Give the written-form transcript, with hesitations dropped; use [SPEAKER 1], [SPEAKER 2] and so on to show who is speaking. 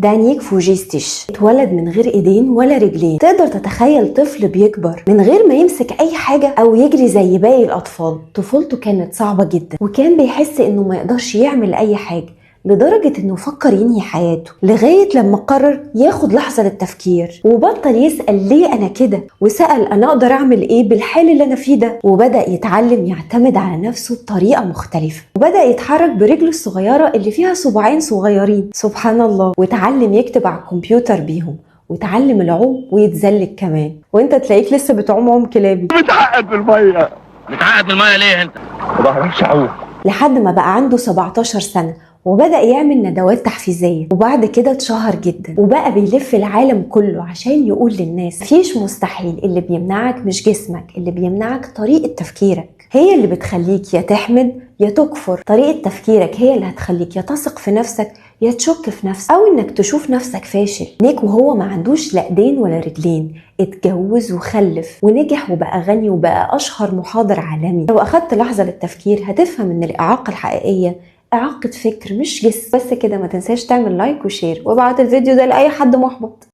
[SPEAKER 1] ده نيك فوجيستيش اتولد من غير ايدين ولا رجلين. تقدر تتخيل طفل بيكبر من غير ما يمسك اي حاجة او يجري زي باقي الاطفال؟ طفولته كانت صعبة جدا وكان بيحس انه ما يقدرش يعمل اي حاجة، لدرجة انه فكر ينهي حياته، لغاية لما قرر ياخد لحظة للتفكير وبطل يسأل ليه انا كده، وسأل انا اقدر اعمل ايه بالحال اللي انا فيه ده، وبدأ يتعلم يعتمد على نفسه بطريقة مختلفة، وبدأ يتحرك برجله الصغيرة اللي فيها صباعين صغيرين سبحان الله، وتعلم يكتب على الكمبيوتر بيهم، وتعلم العوم ويتزلج كمان. وانت تلاقيك لسه بتعوم عوم كلابي.
[SPEAKER 2] متعقد بالميه. متعقد بالميه ليه انت؟ ما بعرفش اعوم.
[SPEAKER 1] لحد ما بقى عنده 17 سنة وبدأ يعمل ندوات تحفيزية، وبعد كده اتشهر جدا وبقى بيلف العالم كله عشان يقول للناس مفيش مستحيل، اللي بيمنعك مش جسمك، اللي بيمنعك طريقة تفكيرك هي اللي بتخليك يا تحمد يا تكفر. طريقة تفكيرك هي اللي هتخليك يا تثق في نفسك يا تشك في نفسك، او انك تشوف نفسك فاشل. نيك وهو ما عندوش لا ايدين ولا رجلين اتجوز وخلف ونجح وبقى غني وبقى اشهر محاضر عالمي. لو اخدت لحظة للتفكير هتفهم ان الاعاقة الحقيقية إعاقة فكر مش جسم. بس كده، ما تنساش تعمل لايك وشير وابعت الفيديو ده لأي حد محبط.